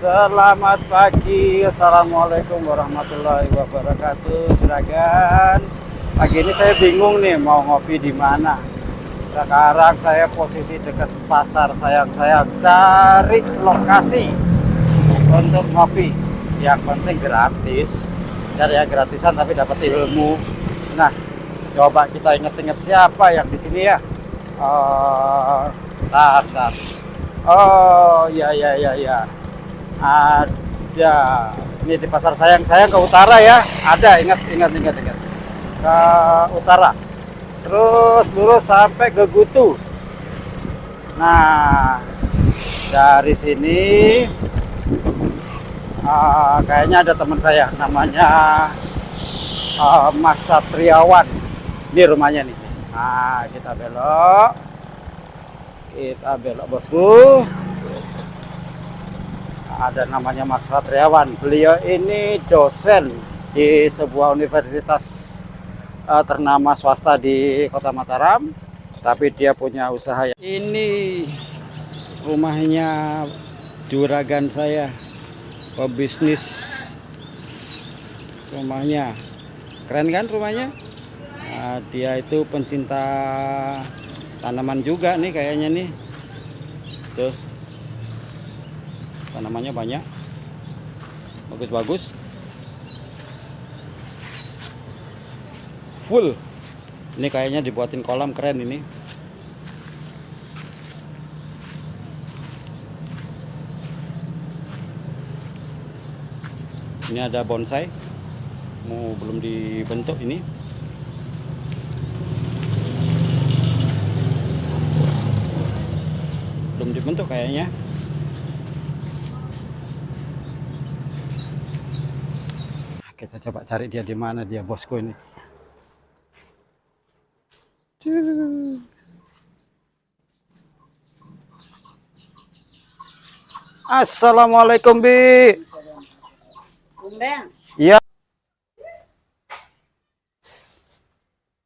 Selamat pagi, assalamualaikum warahmatullahi wabarakatuh, juragan. Pagi ini saya bingung nih mau ngopi di mana. Sekarang saya posisi dekat pasar sayang. Saya cari lokasi untuk ngopi. Yang penting gratis. Cari yang gratisan tapi dapat ilmu. Nah, coba kita inget-inget siapa yang di sini ya. Tar. Oh, ya. Ada. Ini di pasar sayang ke utara ya. Ada, ingat. Ke utara. Terus lurus sampai ke Gutu. Nah, dari sini kayaknya ada teman saya namanya Mas Satriawan. Ini rumahnya nih. Nah, kita belok bosku. Ada namanya Mas Satriawan. Beliau ini dosen di sebuah universitas ternama swasta di Kota Mataram, tapi dia punya usaha. Ini rumahnya juragan saya, pebisnis. Rumahnya keren kan rumahnya? Nah, dia itu pencinta tanaman juga nih kayaknya nih. Tuh, tanamannya banyak, bagus-bagus, full. Ini kayaknya dibuatin kolam, keren ini. Ini ada bonsai, belum dibentuk ini. Belum dibentuk kayaknya. Kita coba cari dia di mana dia bosku ini. Assalamualaikum, Bi. Iya.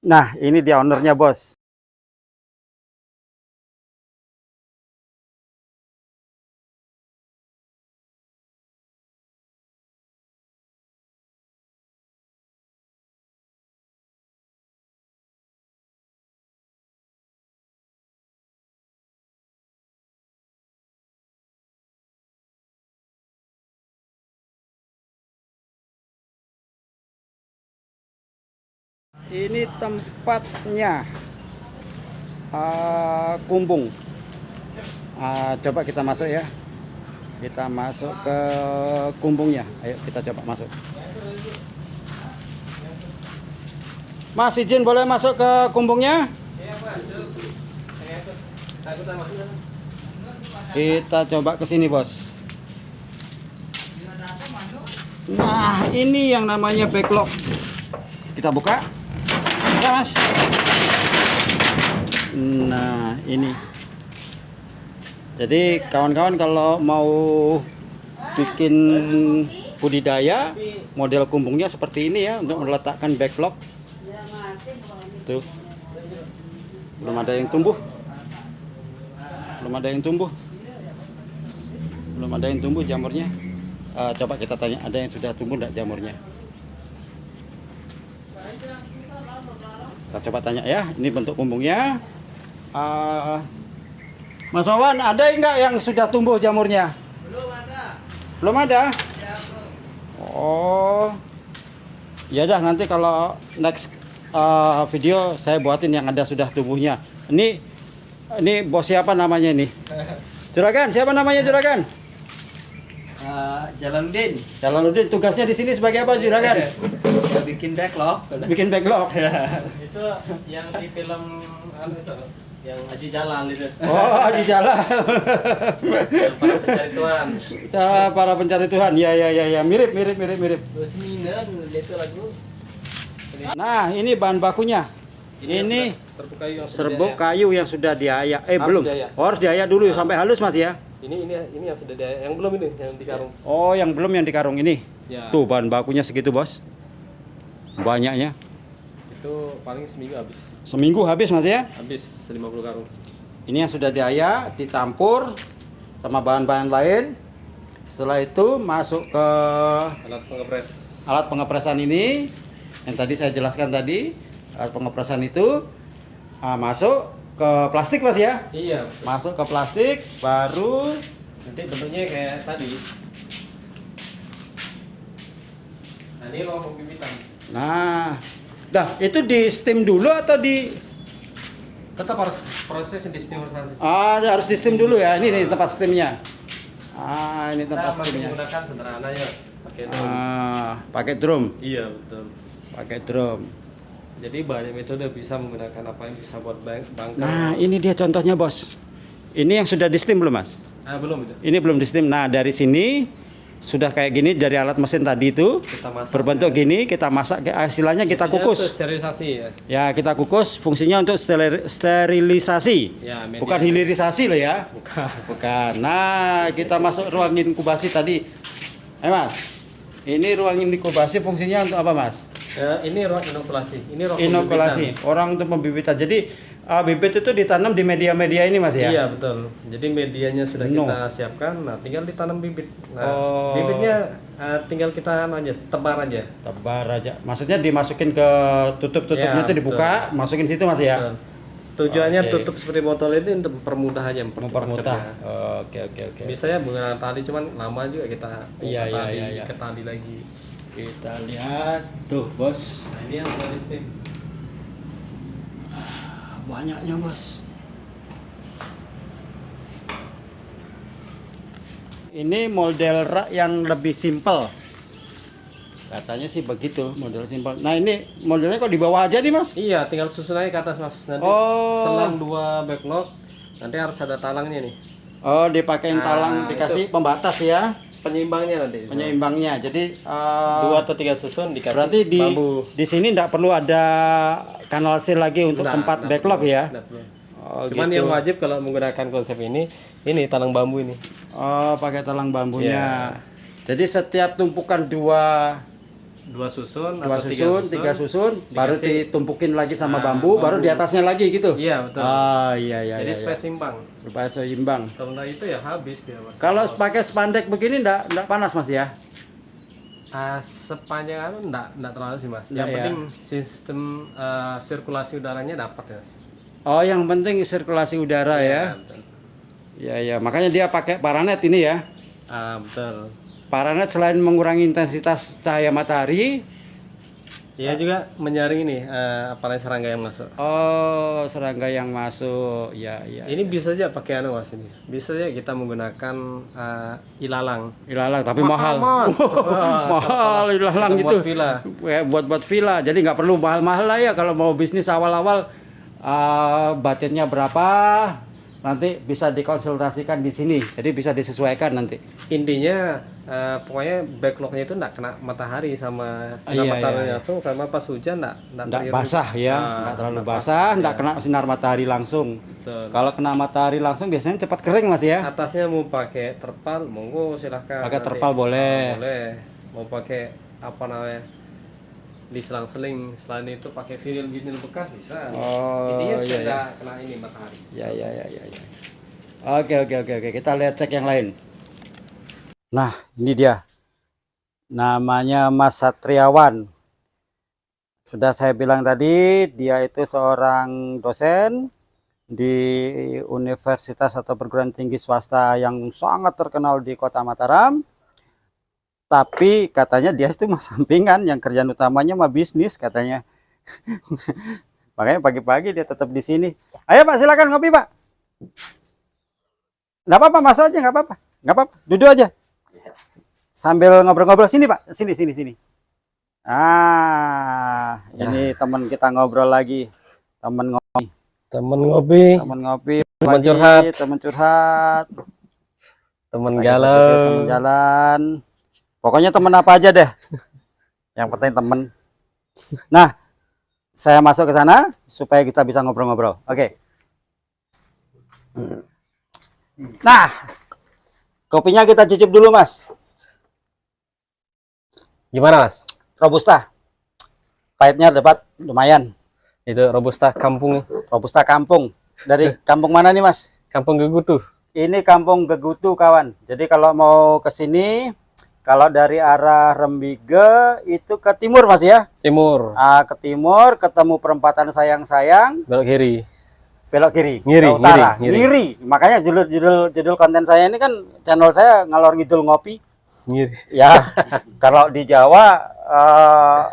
Nah, ini dia ownernya, bos. Ini tempatnya kumbung. Coba kita masuk ya. Kita masuk ke kumbungnya. Ayo kita coba masuk. Mas, izin boleh masuk ke kumbungnya? Kita coba ke sini, bos. Nah, ini yang namanya backlog. Kita buka. Bisa, Mas. Nah, ini. Jadi kawan-kawan kalau mau bikin budidaya, model kumbungnya seperti ini ya, untuk meletakkan backlog. Tuh. Belum ada yang tumbuh. Jamurnya. Coba kita tanya, ada yang sudah tumbuh enggak jamurnya? Kita coba tanya ya, ini bentuk kumbungnya. Mas Wawan, ada enggak yang sudah tumbuh jamurnya? Belum ada? Ya, belum. Oh, ya dah, nanti kalau next video saya buatin yang ada sudah tumbuhnya. Ini bos siapa namanya ini? Juragan, siapa namanya Juragan? Jalaluddin. Tugasnya di sini sebagai apa Juragan? Ya, bikin backlog. Bikin backlog. Itu yang di film itu, yang Haji Jalal itu. Oh, Haji Jalal. Yang para pencari Tuhan. Para pencari Tuhan. Ya. Mirip. Seminar itu lagu. Nah, ini bahan bakunya. Ini serbuk kayu yang sudah diayak. Belum. Harus diayak dulu sampai halus, Mas ya. Ini yang sudah yang belum ini, yang di karung. Oh, yang belum, yang di karung ini. Ya. Tuh bahan bakunya segitu, bos. Banyaknya. Itu paling seminggu habis. Seminggu habis, Mas ya? Habis 50 karung. Ini yang sudah diayak, ditampur sama bahan-bahan lain Setelah itu masuk ke Alat pengepres. alat pengepresan ini yang tadi saya jelaskan tadi. Alat pengepresan itu masuk ke plastik Mas ya. Iya. Masuk ke plastik baru Nanti bentuknya kayak tadi. Nah, ini ruang pembibitan. nah, itu di steam dulu atau di Tetap harus proses di stimulasi. harus di steam dulu ya. Ini nih tempat steamnya. Ini Kita tempat masih steamnya. menggunakan sederhananya pakai drum. Pakai drum. Iya betul. Pakai drum. Jadi banyak metode bisa menggunakan apa yang bisa buat bangker. Nah, ini dia contohnya, Bos. Ini yang sudah di steam belum, Mas? Belum itu. Ini belum di steam. Nah, dari sini sudah kayak gini dari alat mesin tadi itu Kita masak. berbentuk gini, kita masak, hasilnya kita Intinya kukus. untuk sterilisasi ya. Ya, kita kukus, fungsinya untuk sterilisasi. Ya, media. Bukan hilirisasi loh ya. Bukan. Bukan. Nah, kita masuk ruang inkubasi tadi. Mas. Ini ruang inkubasi fungsinya untuk apa, Mas? Ini ruang inokulasi. Ini ruang Inokulasi. pembibitan. Orang untuk pembibitan. Jadi bibit itu ditanam di media-media ini, Mas ya? Iya betul. Jadi medianya sudah No. kita siapkan. Nah, tinggal ditanam bibit. Nah, Oh. bibitnya tinggal kita aja tebar aja. Tebar aja. Maksudnya dimasukin ke tutup-tutupnya Ya, itu dibuka, masukin situ, Mas ya? Betul. Tujuannya Oke. tutup seperti botol ini untuk mempermudah aja, Mempermudah. kerja. Oke. Bisa ya menggunakan tali, cuman lama juga kita Iya, buka tali, iya. ke tali lagi. Kita lihat tuh, Bos. Nah, ini yang dari steam. Banyaknya, Bos. Ini model rak yang lebih simpel. Katanya sih begitu, model simpel. Nah, ini modelnya kok di bawah aja nih, Mas? Iya, tinggal susun aja ke atas mas. Nanti Oh. selang 2 backlog, nanti harus ada talangnya nih. Oh, dipakein Nah, talang, dikasih pembatas ya, Penyeimbangnya nanti. penyeimbangnya. Jadi 2 atau 3 susun dikasih berarti bambu. di sini tidak perlu ada kanal seal lagi untuk Nggak, tempat nggak backlog perlu, ya. nggak perlu. Oh, Cuman gitu. yang wajib kalau menggunakan konsep ini talang bambu ini. Oh, pakai talang bambunya. Ya. Jadi setiap tumpukan dua 2 susun dua atau susun, 3 susun, baru dikasih- ditumpukin lagi sama Nah, bambu, baru bambu. di atasnya lagi gitu. Iya betul. Iya. Jadi iya. supaya seimbang. Supaya seimbang. Kalau nggak itu ya habis dia mas. Kalau pakai spandek begini enggak panas, Mas ya? Sepanjang enggak terlalu sih mas. Nggak Yang ya? penting sistem sirkulasi udaranya dapat ya mas. Oh, yang penting sirkulasi udara ya. Betul. Iya. Makanya dia pakai paranet ini ya. Betul. Paranet selain mengurangi intensitas cahaya matahari, Iya juga menyaring ini apa serangga yang masuk. oh, serangga yang masuk. Ya. Ini bisa aja pakai anu mas ini. Bisa aja kita menggunakan ilalang. Ilalang tapi mahal. Mas. Mahal ilalang Kita itu. buat villa. Buat villa. Jadi nggak perlu mahal-mahal lah ya kalau mau bisnis awal-awal. Budgetnya berapa? Nanti bisa dikonsultasikan di sini. Jadi bisa disesuaikan nanti. Intinya pokoknya backlognya itu enggak kena matahari sama sinar Iya, matahari iya. langsung, sama pas hujan enggak Nggak basah ya, nggak terlalu basah, nggak kena sinar matahari langsung. Betul. Kalau kena matahari langsung biasanya cepat kering, Mas ya. Atasnya mau pakai terpal, monggo silahkan. Pakai Nanti. terpal boleh. Boleh. Mau pakai apa namanya? Diselang-seling. Selain itu pakai vinil bekas bisa. Oh, Intinya iya, sudah iya. kena ini matahari. Ya. Oke. Kita lihat cek yang lain. Nah, ini dia. Namanya Mas Satriawan. Sudah saya bilang tadi, dia itu seorang dosen di universitas atau perguruan tinggi swasta yang sangat terkenal di Kota Mataram. Tapi katanya dia itu mah sampingan, yang kerjaan utamanya mah bisnis katanya. Makanya pagi-pagi dia tetap di sini. Ayo Pak, silakan ngopi Pak. Nggak apa-apa, masuk aja, nggak apa-apa. Nggak apa-apa, duduk aja. Sambil ngobrol-ngobrol, sini Pak, sini. Ini teman kita ngobrol lagi. Teman ngopi. Temen ngopi, teman pagi, curhat. teman curhat. temen Teman galau. jalan. Pokoknya teman apa aja deh. Yang penting teman. Nah, saya masuk ke sana supaya kita bisa ngobrol-ngobrol. Oke. Nah, kopinya kita cicip dulu, Mas. Gimana mas? Robusta. Pahitnya dapat lumayan. Itu robusta kampung, Robusta kampung. Dari kampung mana nih, Mas? kampung Gegutu. Ini Kampung Gegutu kawan. Jadi kalau mau ke sini, kalau dari arah Rembige itu ke timur Mas ya. Timur. Ke timur ketemu perempatan sayang-sayang, Belok kiri. belok kiri. Ngiri, ke utara. ngiri. Ngiri. Makanya judul konten saya ini kan channel saya ngalor ngidul ngopi. Ngiri. Ya, kalau di Jawa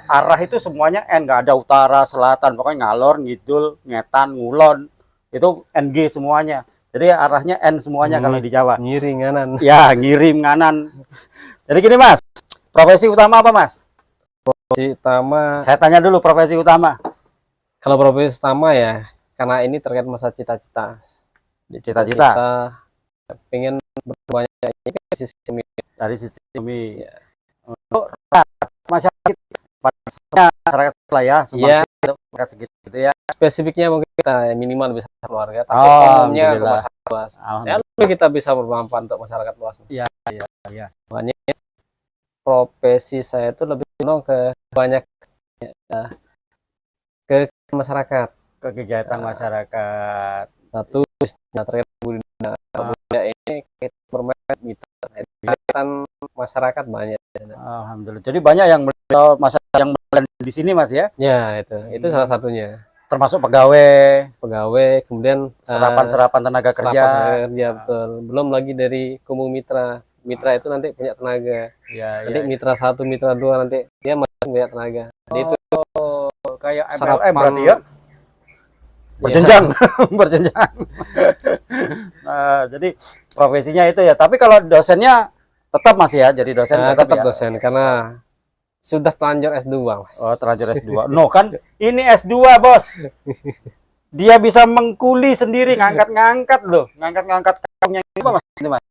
arah itu semuanya N, nggak ada utara, selatan, pokoknya ngalor, ngidul, ngetan, ngulon, itu NG semuanya. Jadi arahnya N semuanya kalau di Jawa. Ngiri nganan. Ya, ngirim nganan. Jadi gini Mas, profesi utama apa Mas? Profesi utama. Saya tanya dulu profesi utama. Kalau profesi utama ya, karena ini terkait masa cita-cita. Cita-cita. Kita pengen berbanyak ini ke sisi Dari sisi demi ya. untuk masyarakat masyarakat lah ya, Iya. masyarakat segitu gitu ya. Spesifiknya mungkin kita minimal bisa keluarga, tapi Oh, umumnya ke alhamdulillah. masyarakat luas. Ya, Alhamdulillah. lebih kita bisa bermanfaat untuk masyarakat luas. Iya, iya. Makanya profesi saya itu lebih condong ke banyak ya, ke masyarakat. Ke kegiatan masyarakat. Satu terkait budaya ini kita bermain gitu. Kegiatan masyarakat banyak. Alhamdulillah. Jadi banyak yang masyarakat yang di sini Mas ya, Ya itu salah satunya. termasuk pegawai, Kemudian serapan tenaga kerja. betul. Belum lagi dari kumpul mitra. Mitra itu nanti punya tenaga. Ya, Nanti mitra 1, mitra 2 nanti dia masih punya tenaga. Jadi itu kayak serapan MLM berarti ya. Berjenjang, berjenjang. Jadi profesinya itu ya. Tapi kalau dosennya tetap Mas ya, jadi dosen tetap tetap ya. dosen karena sudah terlanjur S2, Mas. Oh, terlanjur S2. No kan, ini S2 bos. Dia bisa mengkuli sendiri, ngangkat-ngangkat loh, ngangkat-ngangkat kaumnya ini apa Mas? Ini, Mas?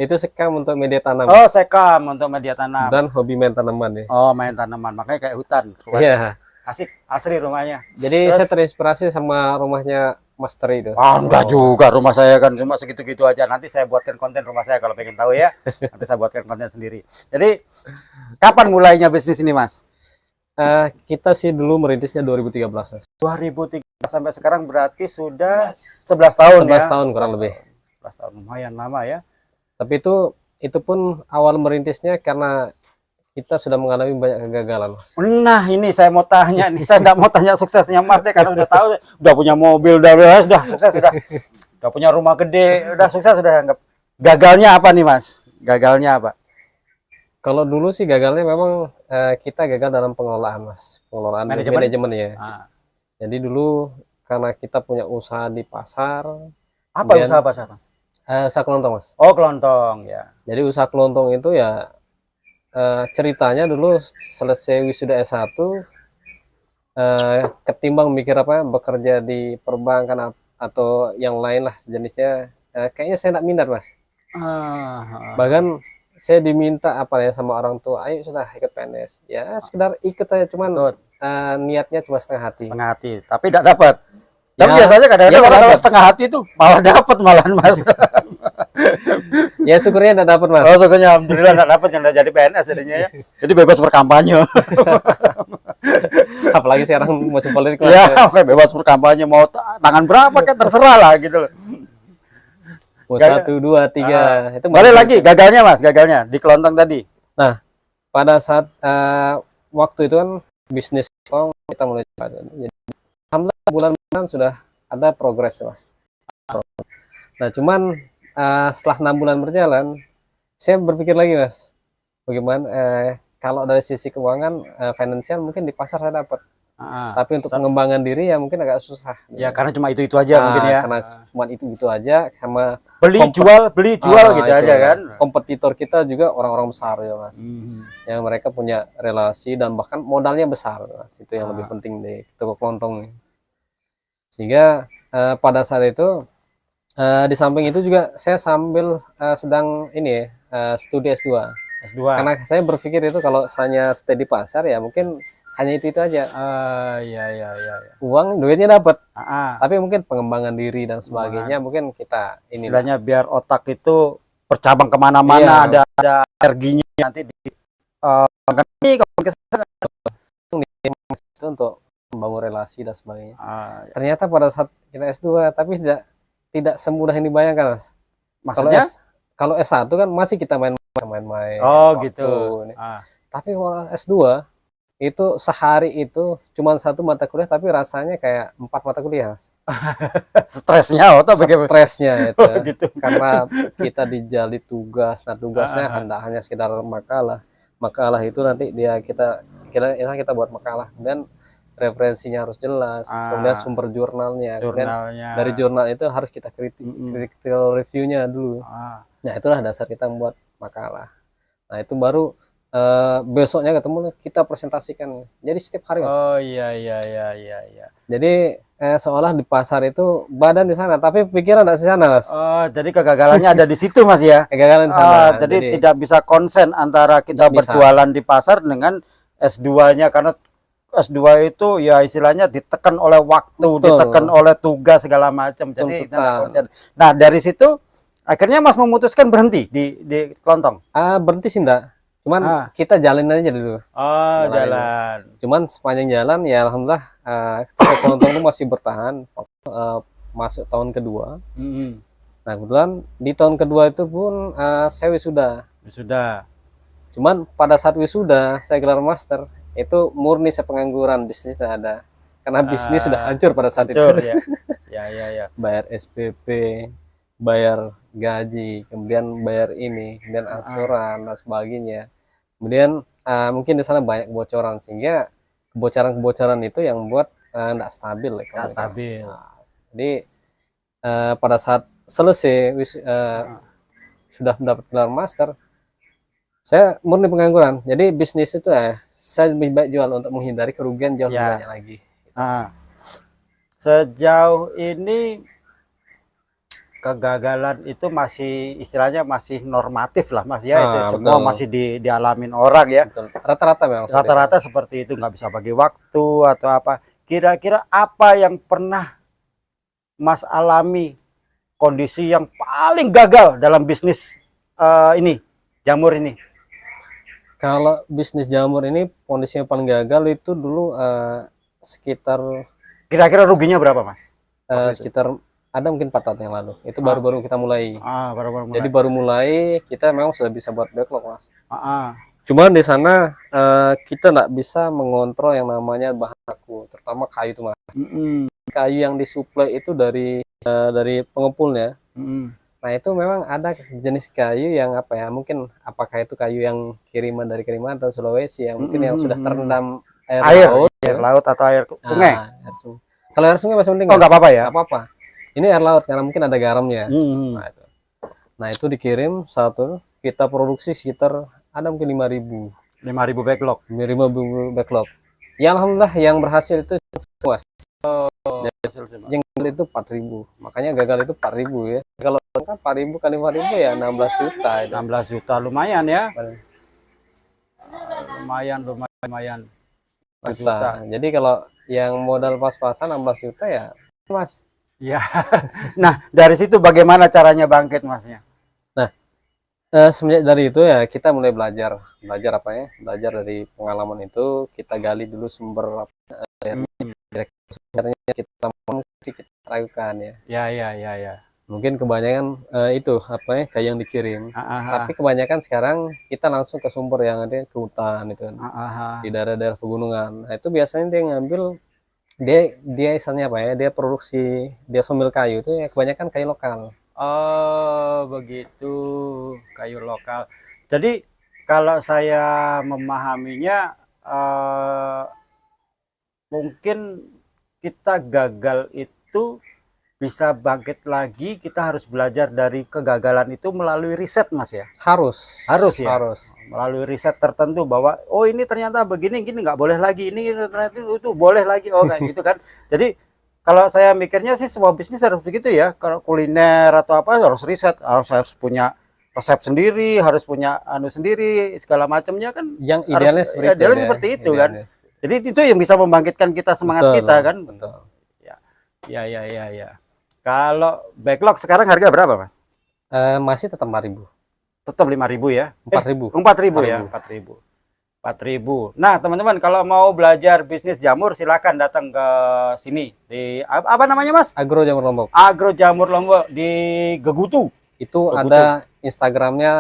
Itu sekam untuk media tanam Oh, sekam untuk media tanam. dan hobi main tanaman ya. Oh, main tanaman, makanya kayak hutan. Iya. Asik, asri rumahnya. Jadi Terus? saya terinspirasi sama rumahnya Mas Tri itu. Enggak juga, rumah saya kan cuma segitu-gitu aja. Nanti saya buatkan konten rumah saya kalau pengen tahu ya. Nanti saya buatkan konten sendiri. Jadi, kapan mulainya bisnis ini, Mas? Kita sih dulu merintisnya 2013, Mas. 2013 sampai sekarang berarti sudah 11 tahun 11 ya. tahun kurang lebih. 11 tahun, lumayan lama ya. Tapi itu pun awal merintisnya karena kita sudah mengalami banyak kegagalan, Mas. Nah, ini saya mau tanya nih. Saya nggak mau tanya suksesnya Mas deh, karena udah tahu, udah punya mobil, udah sukses, udah punya rumah gede, udah sukses, udah anggap. Gagalnya apa nih, Mas? Gagalnya apa? Kalau dulu sih gagalnya memang kita gagal dalam pengelolaan, Mas. Pengelolaan manajemen ya. Jadi dulu karena kita punya usaha di pasar. Apa usaha pasar, Mas? Usaha kelontong, Mas. Oh, kelontong ya. Jadi usaha kelontong itu ya ceritanya dulu selesai wisuda S1 ketimbang mikir apa bekerja di perbankan atau yang lain lah sejenisnya, kayaknya saya tidak minat, Mas. Bahkan saya diminta apa ya sama orang tua, ayo sudah ikut PNS ya, sekedar ikut aja, cuman niatnya cuma setengah hati, tapi tidak dapat. Tapi ya, biasanya kadang-kadang ya, kalau setengah hati itu malah dapat malahan, Mas. Ya syukurnya tidak dapat, Mas. Oh, syukurnya alhamdulillah tidak dapat, yang udah jadi PNS jadinya ya. Jadi bebas berkampanye. Apalagi sekarang musim politik. Ya, bebas berkampanye, mau tangan berapa kan terserah lah gitu loh. Mau 1, 2, 3 itu balik lagi gagalnya, Mas, gagalnya di kelontong tadi. Nah, pada saat waktu itu kan bisnis kita mulai jadi alhamdulillah bulan-bulan sudah ada progres, Mas. Nah, cuman setelah 6 bulan berjalan, saya berpikir lagi, Mas, bagaimana kalau dari sisi keuangan finansial mungkin di pasar saya dapat, tapi untuk pengembangan diri ya mungkin agak susah. Ya karena cuma itu aja mungkin ya. Karena cuma itu aja, sama beli jual gitu aja kan. Kompetitor kita juga orang-orang besar ya, Mas. Yang mereka punya relasi dan bahkan modalnya besar, Mas. Itu yang lebih penting di toko kelontong. Sehingga pada saat itu di samping itu juga saya sambil sedang ini studi S2. Karena saya berpikir itu kalau hanya stay di pasar ya mungkin hanya itu aja. Iya. Uang duitnya dapat. Tapi mungkin pengembangan diri dan sebagainya mungkin kita ini. Istilahnya biar otak itu bercabang kemana-mana, ada energinya nanti di untuk membangun relasi dan sebagainya. Ternyata pada saat kita S2 tapi tidak semudah yang dibayangkan, Mas. Maksudnya? Kalau S1 kan masih kita main-main. Oh waktu gitu. ini. Ah. Tapi kalau S2 itu sehari itu cuma satu mata kuliah tapi rasanya kayak 4 mata kuliah. Mas. Stresnya atau bagaimana? Stresnya itu. Oh, gitu. Karena kita dijali tugas. Nah, tugasnya hanya sekitar makalah. Makalah itu nanti kita buat makalah dan referensinya harus jelas. Kemudian sumber jurnalnya. Jurnalnya. Dari jurnal itu harus kita critical review-nya dulu. Nah, itulah dasar kita membuat makalah. Nah, itu baru besoknya ketemu kita presentasikan. Jadi setiap hari. Oh iya. Jadi seolah di pasar itu badan di sana, tapi pikiran tidak di sana, Mas. Oh, jadi kegagalannya ada di situ, Mas ya. Kegagalan di sana. Jadi tidak bisa konsen antara kita berjualan di pasar dengan S2-nya, karena S2 itu ya istilahnya ditekan oleh waktu, ditekan oleh tugas segala macam. Jadi nah, dari situ akhirnya Mas memutuskan berhenti di kelontong. Berhenti sih enggak. Cuman kita jalan aja dulu. Oh, jalan. Cuman sepanjang jalan ya alhamdulillah kelontong itu masih bertahan masuk tahun kedua. Nah, kebetulan di tahun kedua itu pun saya wisuda. Cuman pada saat wisuda saya gelar master itu murni saya pengangguran, bisnis tidak ada. Karena bisnis sudah hancur pada saat itu. Ya. Bayar SPP, bayar gaji, kemudian bayar ini, kemudian angsuran dan sebagainya. Kemudian mungkin di sana banyak kebocoran sehingga kebocoran itu yang membuat tidak stabil. Nggak stabil. Jadi pada saat selesai sudah mendapat gelar master, saya murni pengangguran. Jadi bisnis itu saya lebih baik jual untuk menghindari kerugian jauh lebih banyak lagi. Sejauh ini kegagalan itu masih istilahnya masih normatif lah, Mas ya. Itu semua masih dialamin orang ya. Rata-rata memang. Rata-rata seperti itu, nggak bisa bagi waktu atau apa. Kira-kira apa yang pernah Mas alami kondisi yang paling gagal dalam bisnis ini, jamur ini? Kalau bisnis jamur ini kondisinya paling gagal itu dulu sekitar. Kira-kira ruginya berapa, Mas? Sekitar ada mungkin 4 tahun yang lalu. Itu baru-baru kita mulai. Baru mulai. Jadi baru mulai kita memang sudah bisa buat backlog, Mas. Cuman di sana kita nggak bisa mengontrol yang namanya bahan baku, terutama kayu itu, Mas. Kayu yang disuplai itu dari pengepulnya. Nah, itu memang ada jenis kayu yang apa ya? Mungkin apakah itu kayu yang kiriman dari Kalimantan, Sulawesi yang mungkin yang sudah terendam air laut atau air sungai. Kalau air sungai masih penting. Oh, nggak apa-apa ya? Nggak apa-apa. Ini air laut karena mungkin ada garamnya. Nah, itu dikirim satu, kita produksi sekitar ada mungkin 5.000 backlog. 5.000 backlog. Ya alhamdulillah yang berhasil itu semua. Yang itu 4.000. Makanya gagal itu 4.000 ya. Kalau kan 4.000 kali 5.000 ya 16 juta. 16 juta lumayan ya. Lumayan. Juta. Jadi kalau yang modal pas-pasan 16 juta ya, Mas. Ya. Nah, dari situ bagaimana caranya bangkit, Masnya? Nah, semenjak dari itu ya kita mulai belajar apa ya? Belajar dari pengalaman itu, kita gali dulu sumber kita ragukan ya. Ya. Mungkin kebanyakan itu apa ya? Kayak yang dikirim. Tapi kebanyakan sekarang kita langsung ke sumber yang ada ke hutan itu kan. Di daerah-daerah pegunungan. Nah, itu biasanya dia ngambil dia misalnya apa ya, dia produksi, dia somil kayu itu ya kebanyakan kayu lokal. Oh begitu, kayu lokal. Jadi kalau saya memahaminya mungkin kita gagal itu bisa bangkit lagi, kita harus belajar dari kegagalan itu melalui riset, Mas ya. Harus ya. Melalui riset tertentu bahwa oh ini ternyata begini, gini nggak boleh lagi, ini ternyata itu boleh lagi, oh kayak gitu kan. Jadi kalau saya mikirnya sih semua bisnis harus begitu ya. Kalau kuliner atau apa harus riset, harus punya resep sendiri, harus punya sendiri segala macamnya kan. Yang idealnya seperti itu kan. Jadi itu yang bisa membangkitkan kita semangat kita kan. Betul. Ya. Kalau backlog sekarang harga berapa, Mas? Masih tetap 5.000. Tetap 5.000 ya? 4.000. 4.000 ya? 4.000. Nah, teman-teman kalau mau belajar bisnis jamur silakan datang ke sini di apa namanya, Mas? Agro Jamur Lombok. Agro Jamur Lombok di Gegutu. Itu Betul. ada Instagramnya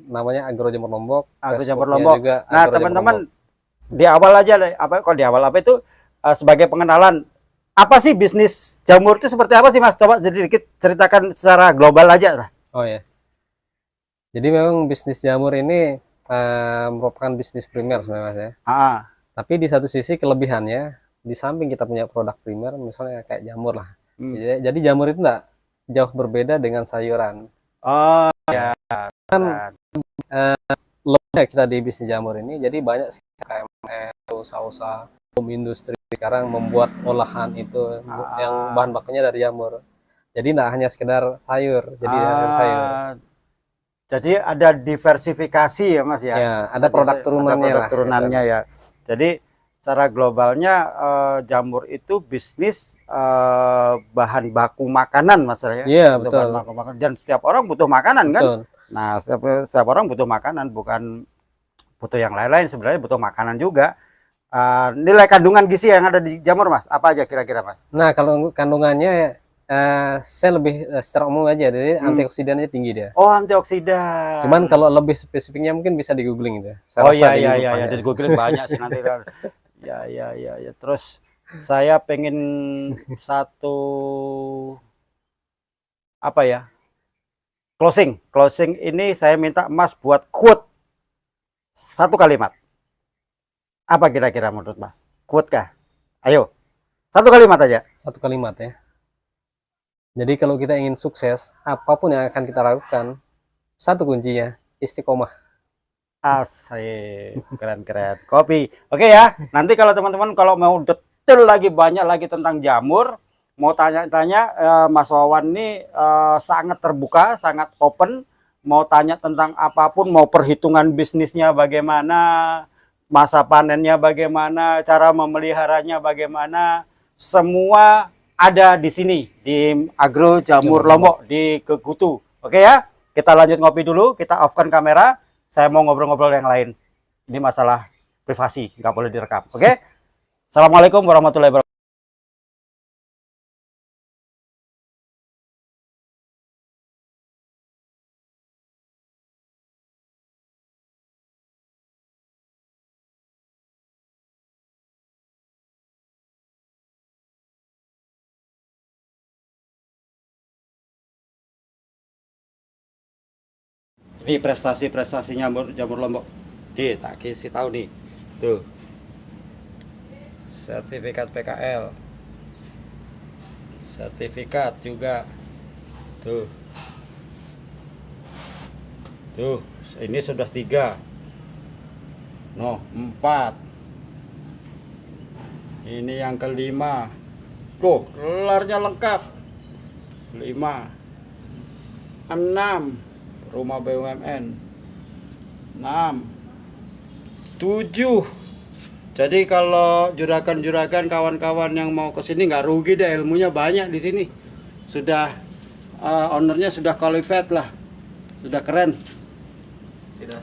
namanya Agro Jamur Lombok. Agro Jamur Facebooknya Lombok. juga Nah, Agro Jamur teman-teman Lombok. di awal aja deh, di awal apa itu sebagai pengenalan apa sih bisnis jamur itu seperti apa sih Mas? Coba sedikit ceritakan secara global aja lah. Oh ya. Jadi memang bisnis jamur ini merupakan bisnis primer sebenarnya Mas ya. Ah, Tapi di satu sisi kelebihannya, di samping kita punya produk primer, misalnya kayak jamur lah. Jadi jamur itu enggak jauh berbeda dengan sayuran. oh ya. Lebihnya kita di bisnis jamur ini, jadi banyak sih KML, usaha-usaha industri sekarang membuat olahan itu yang bahan bakunya dari jamur. Jadi nggak hanya sekedar sayur, jadi sayur. Jadi ada diversifikasi ya Mas ya. Ya, ada produk turunannya produk lah. turunannya ya. Jadi secara globalnya jamur itu bisnis bahan baku makanan Mas ya. Iya, Untuk betul. bahan baku makanan. Dan setiap orang butuh makanan kan. Betul. Nah, setiap orang butuh makanan, bukan butuh yang lain-lain, sebenarnya butuh makanan juga. Nilai kandungan gizi yang ada di jamur Mas, apa aja kira-kira Mas? Nah, kalau kandungannya saya lebih secara umum aja, jadi antioksidannya tinggi dia. Oh, antioksidan. Cuman kalau lebih spesifiknya mungkin bisa di googling gitu. Oh iya iya iya, di Google banyak sih nanti. Ya. Terus saya pengen satu apa ya? Closing ini saya minta Mas buat quote satu kalimat. Apa kira-kira menurut Mas? Quote kah? Ayo, satu kalimat aja. Satu kalimat ya. Jadi kalau kita ingin sukses, apapun yang akan kita lakukan, satu kuncinya, istiqomah. Asik, keren-keren. Kopi. Oke ya, nanti kalau teman-teman kalau mau detail lagi, banyak lagi tentang jamur, mau tanya-tanya, Mas Wawan ini sangat terbuka, sangat open. Mau tanya tentang apapun, mau perhitungan bisnisnya bagaimana, masa panennya bagaimana, cara memeliharanya bagaimana, semua ada di sini di Agro Jamur Lombok di Kegutu. Oke ya, kita lanjut ngopi dulu, kita off-kan kamera. Saya mau ngobrol-ngobrol yang lain. Ini masalah privasi, nggak boleh direkam. Oke? Assalamualaikum warahmatullahi wabarakatuh. Ini prestasi-prestasi jamur Lombok. Nih, tak kasih tahu nih. Tuh. Sertifikat PKL. Sertifikat juga. Tuh. Tuh, ini sudah 3. No, 4. Ini yang kelima. Tuh, gelarnya lengkap. 5. 6. Rumah BUMN 6. 7. Jadi kalau juragan-juragan kawan-kawan yang mau ke sini nggak rugi deh, ilmunya banyak di sini. Sudah ownernya sudah qualified lah. Sudah keren. Sudah.